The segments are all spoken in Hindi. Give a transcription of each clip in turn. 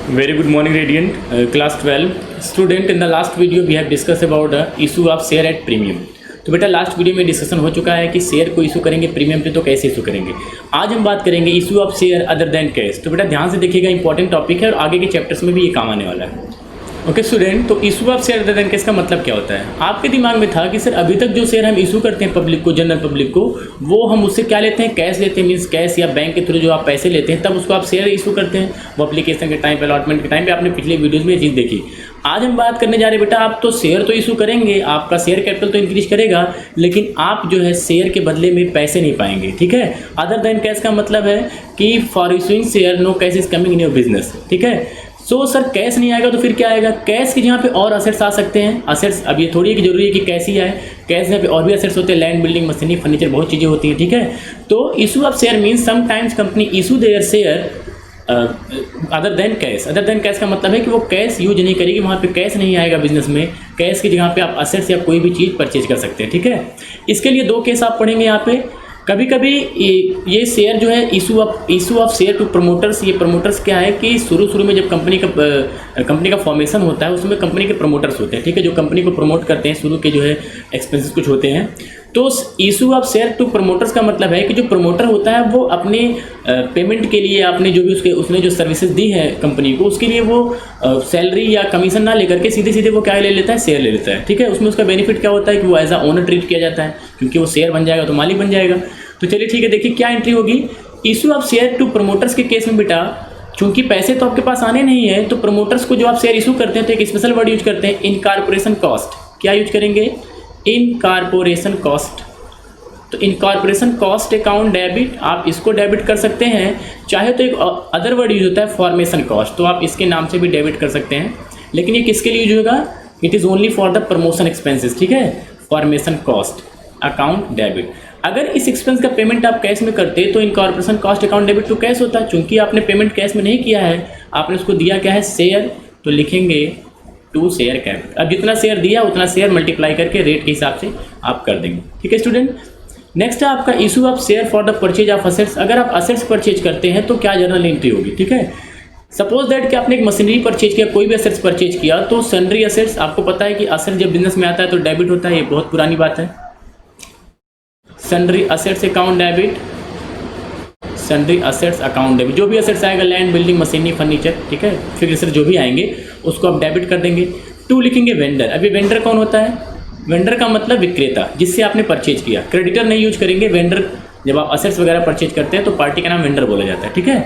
Very good morning, Radiant. Class 12. Student, in the last video we have discussed about the issue of share at premium. तो बेटा लास्ट वीडियो में डिस्कशन हो चुका है कि शेयर को इशू करेंगे प्रीमियम पे तो कैसे इशू करेंगे। आज हम बात करेंगे issue of share other than cash. तो बेटा ध्यान से देखिएगा, इंपॉर्टेंट टॉपिक है और आगे के चैप्टर्स में भी ये काम आने वाला है। ओके स्टूडेंट, तो issue of share other than cash का मतलब क्या होता है? आपके दिमाग में था कि सर अभी तक जो शेयर हम इशू करते हैं पब्लिक को, जनरल पब्लिक को, वो हम उससे क्या लेते हैं? कैश लेते हैं, मीन्स कैश या बैंक के थ्रू जो आप पैसे लेते हैं तब उसको आप शेयर इशू करते हैं। वो एप्लीकेशन के टाइम पे, अलॉटमेंट के टाइम पे आपने पिछले वीडियोज़ में ये चीज़ देखी। आज हम बात करने जा रहे हैं बेटा, आप तो शेयर तो इशू करेंगे, आपका शेयर कैपिटल तो इंक्रीज करेगा, लेकिन आप जो है शेयर के बदले में पैसे नहीं पाएंगे। ठीक है, अदर देन कैश का मतलब है कि for issuing share no cash is coming in your business. ठीक है, सो सर कैश नहीं आएगा तो फिर क्या आएगा? कैश के जहाँ पे और असेट्स आ सकते हैं। असेट्स अब ये थोड़ी है कि जरूरी है कि कैश ही आए, कैश यहाँ पे और भी असेट्स होते हैं, लैंड, बिल्डिंग, मशीनरी, फर्नीचर, बहुत चीज़ें होती हैं। ठीक है, तो issue of share means sometimes company issue their share other than cash. Other than cash का मतलब है कि वो कैश यूज नहीं करेगी, वहाँ पे कैश नहीं आएगा बिजनेस में। कैश की जगह पे आप असेट्स या कोई भी चीज़ परचेज कर सकते हैं। ठीक है, इसके लिए दो केस आप पढ़ेंगे यहाँ पे। कभी कभी ये शेयर जो है issue of share to promoters. ये प्रमोटर्स क्या है कि शुरू में जब कंपनी का फॉर्मेशन होता है उसमें कंपनी के प्रमोटर्स होते हैं। ठीक है, जो कंपनी को प्रमोट करते हैं, शुरू के जो है एक्सपेंसेस कुछ होते हैं। तो issue of share to promoters का मतलब है कि जो प्रमोटर होता है वो अपने पेमेंट के लिए, आपने जो भी उसने जो सर्विसेज दी है कंपनी को, उसके लिए वो सैलरी या कमीशन ना लेकर के सीधे वो क्या ले लेता है? शेयर ले लेता है। ठीक है, उसमें उसका बेनिफिट क्या होता है कि वो एज अ ओनर ट्रीट किया जाता है, क्योंकि वो शेयर बन जाएगा तो मालिक बन जाएगा। तो चलिए ठीक है, देखिए क्या एंट्री होगी issue of share to promoters के केस में। बेटा चूंकि पैसे तो आपके पास आने नहीं है, तो प्रमोटर्स को जो आप शेयर इशू करते हैं तो एक स्पेशल वर्ड यूज करते हैं, इनकॉर्पोरेशन कॉस्ट। क्या यूज करेंगे? Incorporation cost. तो इनकॉर्पोरेशन कॉस्ट अकाउंट डेबिट, आप इसको डेबिट कर सकते हैं। चाहे तो एक अदर वर्ड यूज होता है फॉर्मेशन कॉस्ट, तो आप इसके नाम से भी डेबिट कर सकते हैं, लेकिन ये किसके लिए यूज होगा? It is only for the promotion expenses. ठीक है, फॉर्मेशन कॉस्ट अकाउंट डेबिट। अगर इस एक्सपेंस का पेमेंट आप कैश में करते तो incorporation cost account debit to cash होता। चूंकि आपने पेमेंट कैश में नहीं किया है, आपने उसको दिया क्या है? शेयर, तो लिखेंगे टू शेयर कैपिटल। अब जितना शेयर दिया उतना शेयर मल्टीप्लाई करके रेट के हिसाब से आप कर देंगे। ठीक है स्टूडेंट, नेक्स्ट है आपका issue of share for the purchase of assets. अगर आप असेट्स परचेज करते हैं तो क्या जर्नल एंट्री होगी? ठीक है, सपोज दैट कि आपने एक मशीनरी परचेज किया, कोई भी असेट्स परचेज किया, तो सन्ड्री असेट्स, आपको पता है कि असेट जब बिजनेस में आता है तो डेबिट होता है, ये बहुत पुरानी बात है। Sundry assets account debit, sundry assets account debit, जो भी असेट्स आएगा, लैंड, बिल्डिंग, मशीनरी, फर्नीचर, ठीक है, फिक्स्ड असेट्स जो भी आएंगे उसको आप डेबिट कर देंगे। टू लिखेंगे वेंडर। अभी वेंडर कौन होता है? वेंडर का मतलब विक्रेता, जिससे आपने परचेज किया। क्रेडिटर नहीं यूज करेंगे, वेंडर जब आप असेट्स वगैरह परचेज करते हैं तो पार्टी का नाम वेंडर बोला जाता है। ठीक है,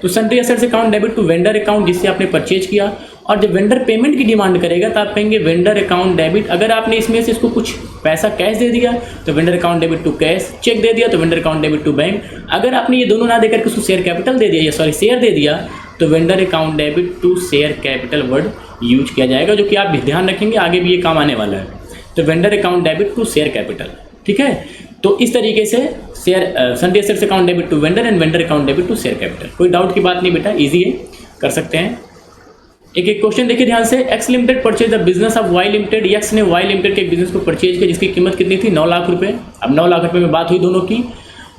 तो sundry assets account debit to vendor account, जिससे आपने परचेज किया। और जब वेंडर पेमेंट की डिमांड करेगा तो आप कहेंगे वेंडर अकाउंट डेबिट। अगर आपने इसमें से इसको कुछ पैसा कैश दे दिया तो vendor account debit to cash, cheque दे दिया तो vendor account debit to bank. अगर आपने ये दोनों ना देकर के उसको शेयर कैपिटल दे दिया, या सॉरी शेयर दे दिया, तो vendor account debit to share capital word use किया जाएगा, जो कि आप ध्यान रखेंगे, आगे भी ये काम आने वाला है। तो vendor account debit to share capital. ठीक है, तो इस तरीके से share sundry assets account debit to vendor and vendor account debit to share capital. कोई डाउट की बात नहीं बेटा, इजी है, कर सकते हैं। एक क्वेश्चन देखिए ध्यान से। X limited purchase the business of Y limited. X ने वाई लिमिटेड के एक बिजनेस को परचेज किया जिसकी कीमत कितनी थी? 9 लाख रुपए। अब 9 लाख रुपए में बात हुई दोनों की,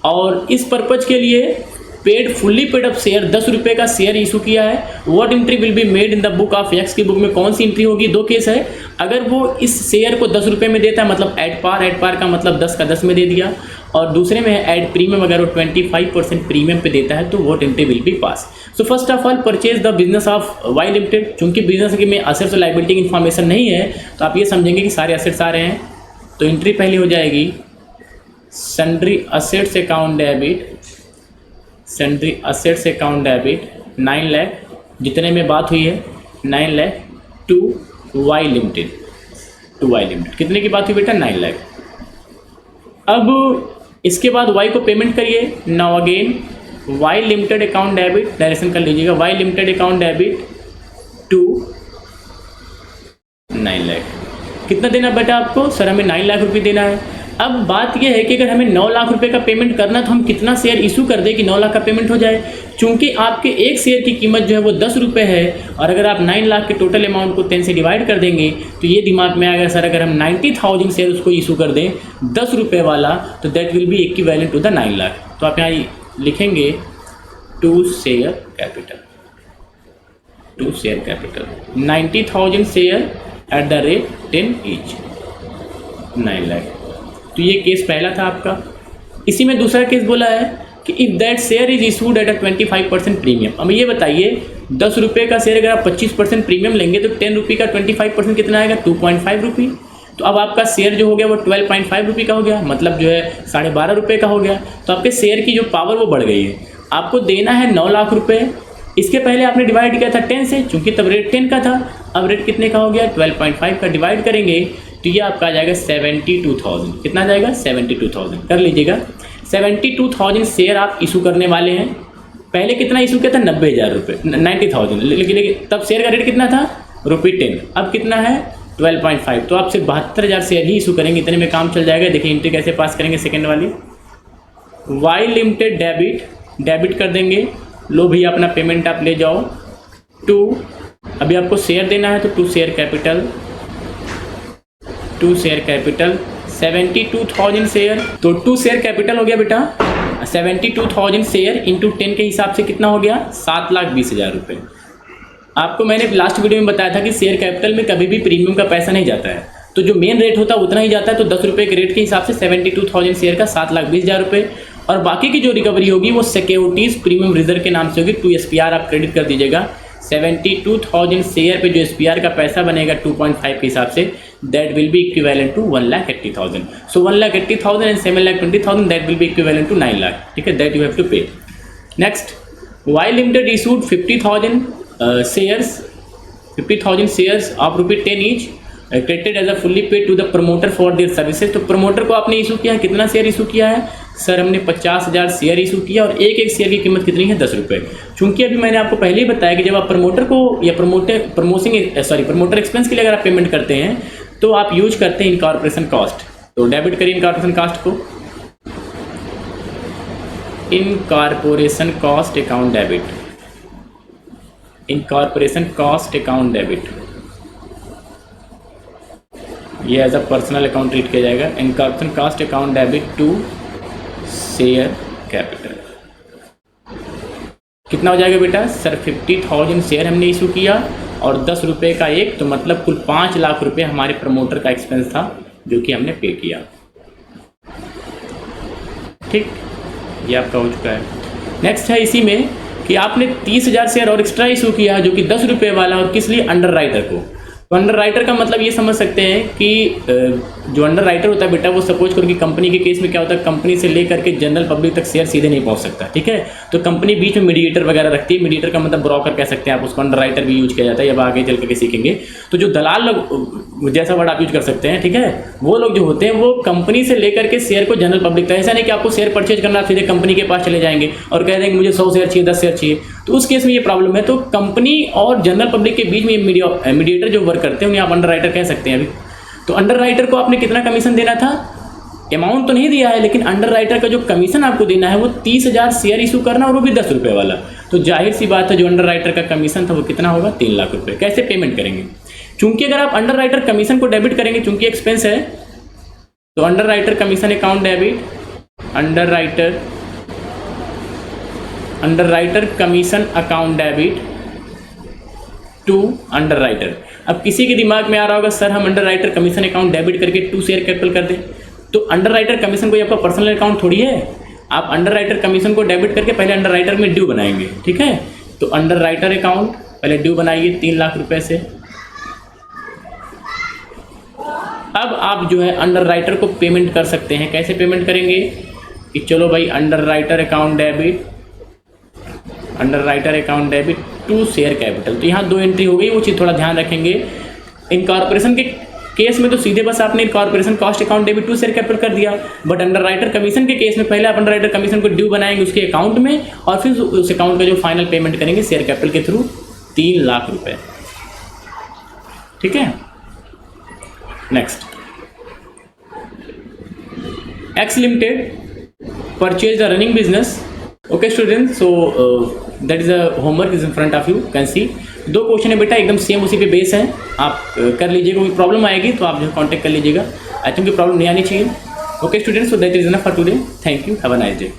और इस पर्पज के लिए फुल्ली पेड अप शेयर 10 रुपये का शेयर इशू किया है। What entry will be made in the book of x की बुक में कौन सी एंट्री होगी? दो केस है। अगर वो इस शेयर को 10 रुपये में देता है, मतलब एट पार का मतलब 10 का 10 में दे दिया, और दूसरे में है एट प्रीमियम, अगर वो 25% प्रीमियम पे देता है तो what entry will be pass. So first of all purchase the business of Y limited. चूंकि बिजनेस में असेट्स और लायबिलिटी की इन्फॉर्मेशन नहीं है तो आप ये समझेंगे कि सारे असेट्स आ रहे हैं, तो एंट्री पहली हो जाएगी sundry assets account debit, sundry assets account debit 9 lakh, जितने में बात हुई है 9 lakh to Y limited. To Y limited कितने की बात हुई बेटा? 9 लाख। अब इसके बाद वाई को पेमेंट करिए। Now again Y limited account debit, direction कर लीजिएगा, Y limited account debit to 9 lakh. कितना देना बेटा आपको? सर हमें 9 लाख रुपये देना है। अब बात यह है कि अगर हमें 9 लाख रुपए का पेमेंट करना तो हम कितना शेयर इशू कर दें कि 9 लाख का पेमेंट हो जाए। चूंकि आपके एक शेयर की कीमत जो है वो 10 रुपये है, और अगर आप 9 लाख के टोटल अमाउंट को 10 से डिवाइड कर देंगे तो ये दिमाग में आएगा, सर अगर हम 90,000 शेयर उसको इशू कर दें 10 रुपये वाला, तो that will be equivalent to the 9 lakh. तो आप यहाँ लिखेंगे to share capital. 2 share capital, 90,000 share at the rate 10 each, 9 lakh. तो ये केस पहला था आपका। इसी में दूसरा केस बोला है कि if that share is issued at a 25% premium. अब ये बताइए 10 रुपये का शेयर अगर आप 25% प्रीमियम लेंगे तो 10 रुपये का 25% कितना आएगा, 2.5 रुपये। तो अब आपका शेयर जो हो गया वो 12.5 रुपये का हो गया, मतलब जो है 12.5 रुपये का हो गया। तो आपके शेयर की जो पावर वो बढ़ गई है। आपको देना है 9 लाख रुपये। इसके पहले आपने डिवाइड किया था 10 से, चूंकि तब रेट 10 का था, अब रेट कितने का हो गया, 12.5 का। डिवाइड करेंगे तो ये आपका आ जाएगा 72,000। कितना आ जाएगा, 72,000 कर लीजिएगा। 72,000 शेयर आप इशू करने वाले हैं। पहले कितना इशू किया था, 90,000 रुपये, 90,000, लेकिन तब शेयर का रेट कितना था, ₹10। अब कितना है, 12.5। तो आप सिर्फ 72,000 शेयर ही इशू करेंगे, इतने में काम चल जाएगा। देखिए एंट्री कैसे पास करेंगे, सेकेंड वाली वाई लिमिटेड डेबिट कर देंगे। लो भैया अपना पेमेंट आप ले जाओ। 2 अभी आपको शेयर देना है तो 2 शेयर कैपिटल, 72,000 शेयर। तो 2 शेयर कैपिटल हो गया बेटा 72,000 शेयर इंटू 10 के हिसाब से कितना हो गया, 7,20,000 रुपये। आपको मैंने लास्ट वीडियो में बताया था कि शेयर कैपिटल में कभी भी प्रीमियम का पैसा नहीं जाता है, तो जो मेन रेट होता है उतना ही जाता है। तो 10 रुपये के रेट के हिसाब से 72,000 शेयर का 7,20,000 रुपये, और बाकी की जो रिकवरी होगी वो सिक्योरिटीज़ प्रीमियम रिजर्व के नाम से होगी। 2 SPR आप क्रेडिट कर दीजिएगा। 72,000 शेयर पे जो SPR का पैसा बनेगा 2.5 के हिसाब से, that will be equivalent to 1,80,000। So 1,80,000 and 7,20,000 that will be equivalent to 9 lakh. ठीक है, that you have to pay. Next, Y limited issued 50,000 shares of ₹10 each credited as a fully paid to the promoter for their services। तो प्रमोटर को आपने इशू किया है, कितना शेयर इशू किया है सर, हमने 50,000 शेयर इशू किया, और एक शेयर की कीमत कितनी है, 10 रुपये। चूंकि अभी मैंने आपको पहले ही बताया कि जब आप प्रमोटर को या प्रमोटर एक्सपेंस के लिए अगर आप पेमेंट करते हैं तो आप यूज करते हैं इनकॉर्पोरेशन कॉस्ट। तो डेबिट करिए इनकॉर्पोरेशन कॉस्ट को, incorporation cost account debit, incorporation cost account debit, ये as a personal account treat किया जाएगा। Incorporation cost account debit to share capital कितना हो जाएगा बेटा सर, 50,000 शेयर हमने इशू किया और 10 रुपये का एक, तो मतलब कुल 5 लाख रुपये हमारे प्रमोटर का एक्सपेंस था जो कि हमने पे किया। ठीक, ये आपका हो चुका है। नेक्स्ट है इसी में कि आपने 30,000 शेयर और एक्स्ट्रा इशू किया जो कि 10 रुपये वाला, और किस लिए, अंडर राइटर को। तो अंडर राइटर का मतलब ये समझ सकते हैं कि जो अंडर राइटर होता है बेटा, वो सपोज करो कि कंपनी के केस में क्या होता है, कंपनी से लेकर के जनरल पब्लिक तक शेयर सीधे नहीं पहुंच सकता। ठीक है, तो कंपनी बीच में मीडिएटर वगैरह रखती है। मीडिएटर का मतलब ब्रोकर कह सकते हैं आप उसको, अंडर राइटर भी यूज किया जाता है, अब आगे चल करके सीखेंगे। तो जो दलाल लोग जैसा वर्ड आप यूज कर सकते हैं, ठीक है, वो लोग जो होते हैं वो कंपनी से लेकर के शेयर को जनरल पब्लिक तक, ऐसा नहीं कि आपको शेयर परचेज करना सीधे कंपनी के पास चले जाएंगे और कह देंगे मुझे 100 शेयर चाहिए, 10 शेयर चाहिए, तो उस केस में ये प्रॉब्लम है। तो कंपनी और जनरल पब्लिक के बीच में मीडिएटर जो वर्क करते हैं उन्हें आप अंडर राइटर कह सकते हैं। अभी तो अंडर राइटर को आपने कितना कमीशन देना था, अमाउंट तो नहीं दिया है, लेकिन अंडर राइटर का जो कमीशन आपको देना है वो 30,000 शेयर इशू करना, और वो भी 10 रुपये वाला। तो जाहिर सी बात है जो अंडर राइटर का कमीशन था वो कितना होगा, 3 लाख रुपये। कैसे पेमेंट करेंगे, चूंकि अगर आप अंडर राइटर कमीशन को डेबिट करेंगे, चूंकि एक्सपेंस है, तो underwriter commission account debit, underwriter commission account debit to underwriter. अब किसी के दिमाग में आ रहा होगा सर हम under writer commission account debit करके 2 शेयर कैपिटल कर दें, तो अंडर राइटर कमीशन कोई आपका पर्सनल अकाउंट थोड़ी है। आप अंडर राइटर कमीशन को डेबिट करके पहले अंडर राइटर में ड्यू बनाएंगे। ठीक है, तो अंडर राइटर अकाउंट पहले ड्यू बनाइए 3 लाख रुपए से। अब आप जो है अंडर राइटर को पेमेंट कर सकते हैं। कैसे पेमेंट करेंगे कि चलो भाई underwriter account debit to share capital. तो यहाँ 2 एंट्री हो गई, वो चीज़ थोड़ा ध्यान रखेंगे। इनकॉर्पोरेशन के केस में तो सीधे बस आपने incorporation cost account debit to share capital कर दिया, बट अंडर राइटर कमीशन के केस में पहले आप अंडर राइटर कमीशन को ड्यू बनाएंगे उसके अकाउंट में, और फिर उस अकाउंट का जो फाइनल पेमेंट करेंगे शेयर कैपिटल के थ्रू 3 लाख रुपए। ठीक है, next, X Limited purchased a running business। Okay students, so that is a homework is in front of you, can see। 2 question है बेटा, एकदम सेम उसी पे बेस है, आप कर लीजिएगा। कोई प्रॉब्लम आएगी तो आप जो कांटेक्ट कर लीजिएगा। आई थिंक प्रॉब्लम नहीं आनी चाहिए। Okay students, so that is enough for today. Thank you, have a nice day.